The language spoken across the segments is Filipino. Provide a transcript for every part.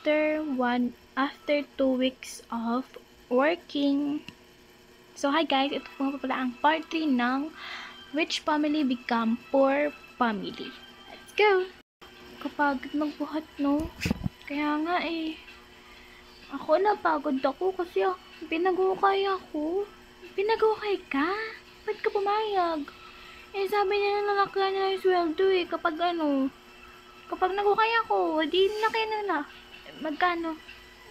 after 2 weeks of working. So hi guys, ito po nga pala ang part 3 ng Rich Family Become Poor Family. Let's go! Kapagod magbuhat, no? Kaya nga ako napagod ako kasi pinag-ukay ako. Pinag-ukay ka? Ba't ka pumayag? Sabi niya na lalaki na yung sweldo kapag nag-ukay ako, di laki na. Magkano?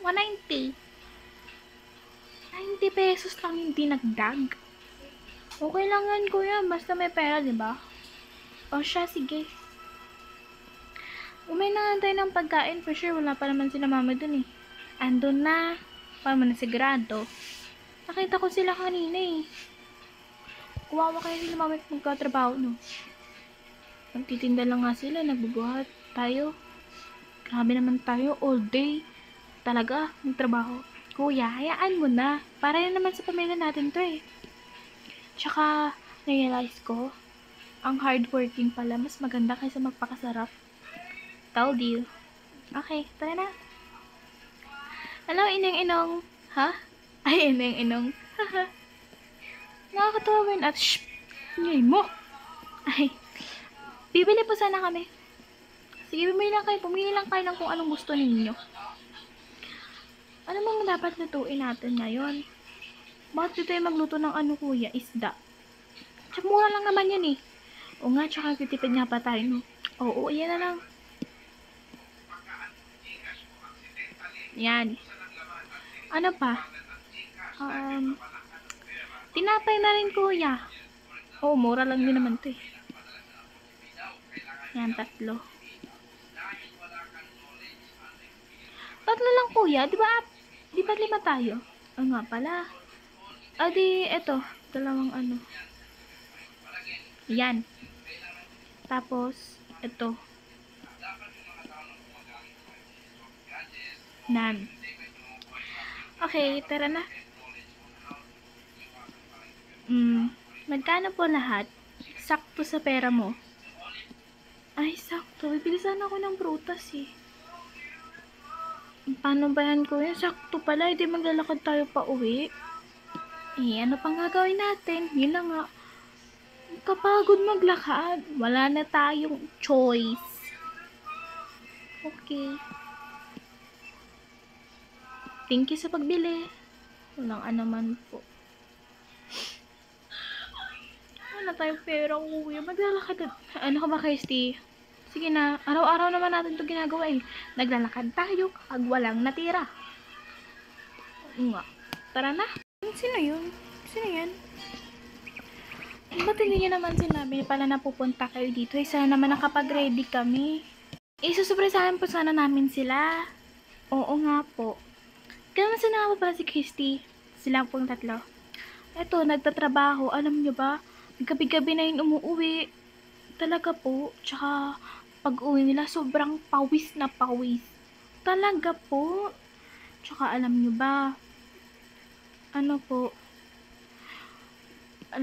190. 90 pesos lang yung dinagdag. Okay lang yan, kuya. Basta may pera, diba? O siya, sige. Umay na tayo ng pagkain. For sure, wala pa naman sila mama dun Andun na. Para mo na sigurado. Nakita ko sila kanina Kuwawa kayo sila mama magkatrabaho, no? Nagtitinda lang nga sila. Nagbubuhat tayo. Grabe naman tayo all day. Talaga, magtrabaho. Kuya, hayaan mo na. Para yan naman sa pamilya natin to Tsaka, na-realize ko, ang hardworking pala, mas maganda kaysa magpakasarap. Told you. Okay, tara na. Hello, inong-inong. Ha? Ay, inong-inong. Haha. Nakakatawa mo yun at shh! Ngay mo! Ay, bibili po sana kami. Sige, pumili lang kayo ng kung anong gusto ninyo. Ano bang dapat lutuin natin ngayon? Bakit tayo magluto ng kuya? Isda. Tsaka mura lang naman yan O nga, tsaka titipid nga pa tayo, no? Oo, yan na lang. Yan. Ano pa? Tinapay na rin, kuya. Oo, mura lang din naman to Yan, 3. 3 lang, kuya. Di ba 5 tayo? Nga pala. Eto. 2 Yan. Tapos, eto. Nan. Okay, tara na. Magkano po lahat? Sakto sa pera mo. Ay, sakto. Bibili sana ako ng prutas Paano ba yan, kuya? Sakto pala. Hindi maglalakad tayo pa uwi. Ano pang gagawin natin? Yun lang nga. Kapagod maglakad. Wala na tayong choice. Okay. Thank you sa pagbili. Walang anuman po. Wala tayong pera, kuya. Maglalakad. Ano ka ba, Kirsty? Sige na. Araw-araw naman natin ito ginagawa Naglalakad tayo kapag walang natira. Nga. Tara na. Sino yun? Sino yan? Ba't hindi niya naman sinabi pala na pupunta kayo dito? Sana naman nakapag-ready kami. Susurpresahan po sana namin sila. Oo nga po. Kaya naman sinama pala si Christy. Silang pong 3. Eto, nagtatrabaho. Alam nyo ba? Gabi-gabi na yun umuwi. Talaga po. Tsaka, pag-uwi nila, sobrang pawis na pawis. Talaga po. Tsaka, alam nyo ba? Alam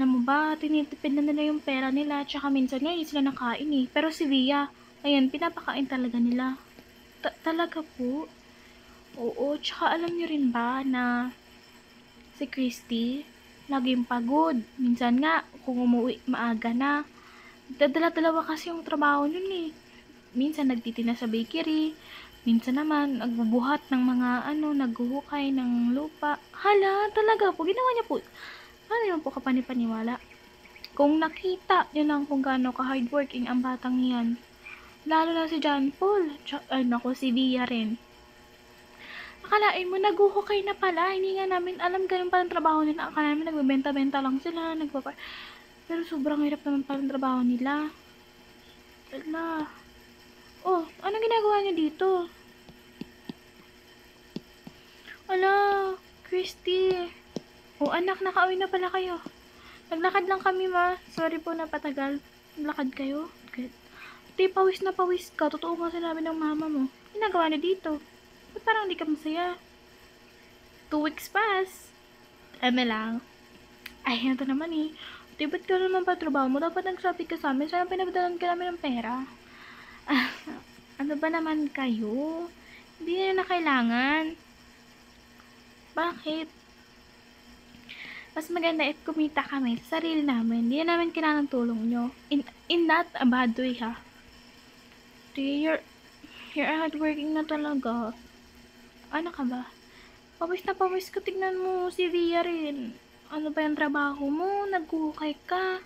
mo ba, tinitipid na nila yung pera nila. Tsaka minsan nga, hindi sila nakain Pero si Via, ayan, pinapakain talaga nila. Talaga po. Oo, tsaka alam nyo rin ba na si Christy, laging pagod. Minsan nga, kung umuwi maaga na, dala-dalawa kasi yung trabaho nun Minsan nagtitina sa bakery, minsan naman nagbubuhat ng mga naghuhukay ng lupa. Hala, talaga po, ginawa niya po. Ano yun po kapanipaniwala? Kung nakita niyo lang kung gaano ka-hardworking ang batang yan. Lalo na si John Paul. Si Via rin. Akalain mo, naghuhukay na pala. Hindi nga namin alam ganun pa ang trabaho nila. Akala namin nagbebenta-benta lang sila. Pero sobrang hirap naman pa ang trabaho nila. Ala. Oh, anong ginagawa niyo dito? Ala, Christy. Oh, anak, nakauwi na pala kayo. Naglakad lang kami, ma. Sorry po, napatagal. Naglakad kayo? Good. Pawis na pawis ka. Totoo nga sinabi ng mama mo. Ginagawa niyo dito? Ba't parang hindi ka masaya? 2 weeks pass. Lang. Ay, ito naman ba't ka naman pa trabaho mo? Dapat nagsabi ka sa amin. Sana pinabadalan ka namin ng pera. Ano ba naman kayo? Hindi na kailangan. Bakit? Mas maganda if kumita kami sa sarili namin. Hindi na namin kailangan ng tulong nyo. In not a bad way, ha? You're hardworking na talaga. Ano ka ba? Pawis na pawis ka. Tignan mo si Via rin. Ano ba yung trabaho mo? Nagkuhukay ka.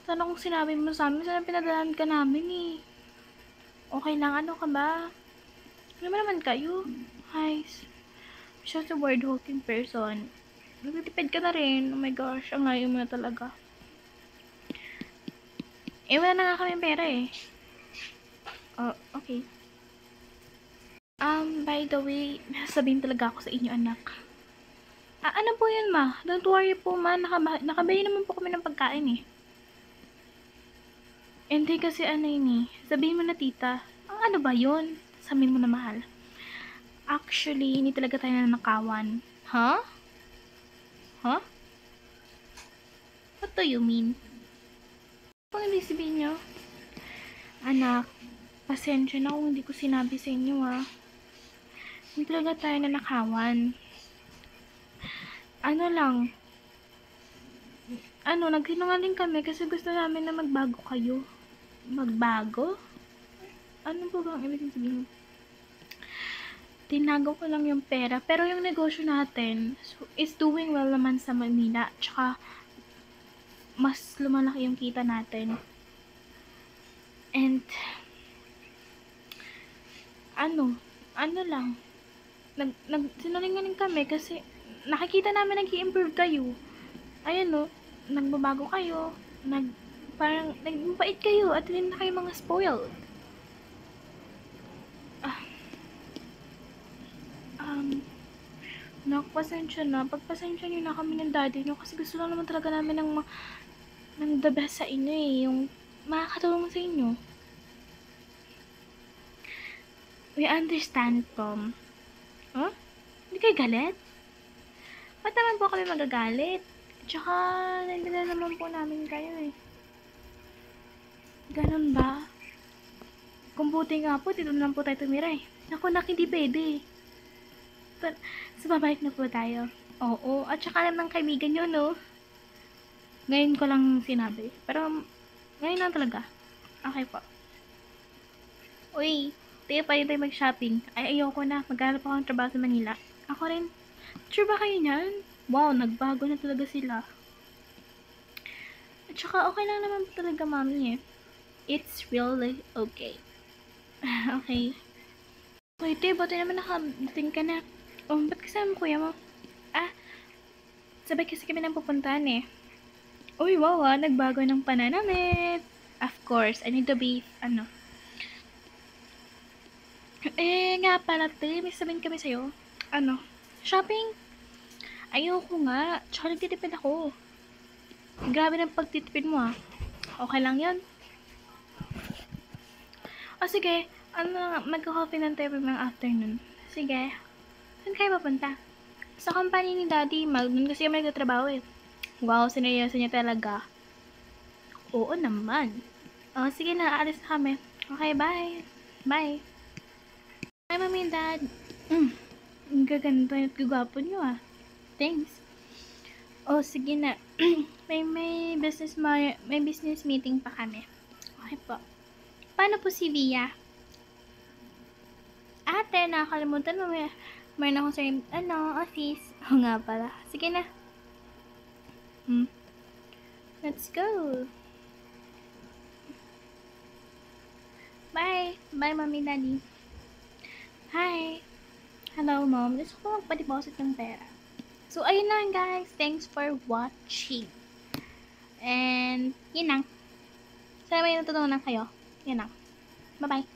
Sana kung sinabi mo sa amin, sana pinadalan ka namin eh. Okay lang, ano ka ba? Ano ba naman kayo? Guys, siya sa word hooking person. Nagtitipid ka na rin. Oh my gosh, ang layo mo na talaga. Wala na nga kami pera eh. Oh, okay. By the way, sabihin talaga ako sa inyo, anak. Ano po yun, ma? Don't worry po, ma. Nakabili naman po kami ng pagkain eh. Hindi kasi ano yun eh. Sabihin mo na, tita. Ano ba yun? Sabihin mo na, mahal. Actually, hindi talaga tayo nanakawan. Huh? Huh? What do you mean? Ano hindi sabihin nyo? Anak, pasensya na kung hindi ko sinabi sa inyo ah. Hindi talaga tayo nanakawan. Ano lang. Nagsinungaling kami kasi gusto namin na magbago kayo. Magbago? Ano po bang ibig sabihin? Tinago ko lang yung pera. Pero yung negosyo natin is doing well naman sa Manila. Tsaka, mas lumalaki yung kita natin. And, ano lang. Sinungaling kami kasi nakikita namin nag-i-improve kayo. Ayun no, nagbabago kayo. Parang, nagmabait kayo at hindi na kayo mga spoiled. Pasensya na. Pagpasensya nyo na kami ng daddy nyo kasi gusto lang naman talaga namin ng the best sa inyo eh. Yung makakatulong sa inyo. We understand, Tom. Huh? Hindi kayo galit? Ba't naman po kami magagalit? Tsaka, nandila naman po namin kayo eh. Ganun ba? Kung buti nga po, dito na lang po tayo tumira eh. Naku, hindi pwede eh. So, babalik na po tayo. Oo, at saka naman kaibigan nyo, no? Ngayon ko lang sinabi. Pero, ngayon lang talaga. Okay po. Uy, tayo pa rin tayo mag-shopping. Ay, ayoko na. Maghanap ako ng trabaho sa Manila. Ako rin. Sure ba kayo niyan? Wow, nagbago na talaga sila. At saka, okay lang naman po talaga, mami eh. It's really okay. Okay. Uy, te, buti naman nakadating ka na. Ba't kasama kuya mo? Sabay kasi kami nang pupuntahan eh. Uy, wow nagbago ng pananamit. Of course, I need to be, nga pala, te, may sabihin kami sa'yo. Shopping? Ayoko nga, tsaka nagtitipid ako. Grabe ng pagtitipid mo ah. Okay lang yan. Sige, magka-coffee ng tayo ng afternoon. Sige. Saan kayo papunta? Sa company ni Daddy, doon kasi kami nagtatrabaho eh. Wow, sineryoso niya talaga. Oo naman. Sige na, aalis na kami. Okay, bye. Bye. Bye, Mami and Dad. Ang gaganda at gagwapo niyo ah. Thanks. Sige na. may business meeting pa kami. Okay po. Paano po si Via? Ate, nakakalimutan mo mayroon akong sa office. Nga pala. Sige na. Let's go. Bye. Bye, Mommy, Daddy. Hi. Hello, Mom. Gusto ko magpa-deposit ng pera. So, ayun lang, guys. Thanks for watching. And, yun lang. Sana may natutunan kayo. Yun lang. Bye-bye.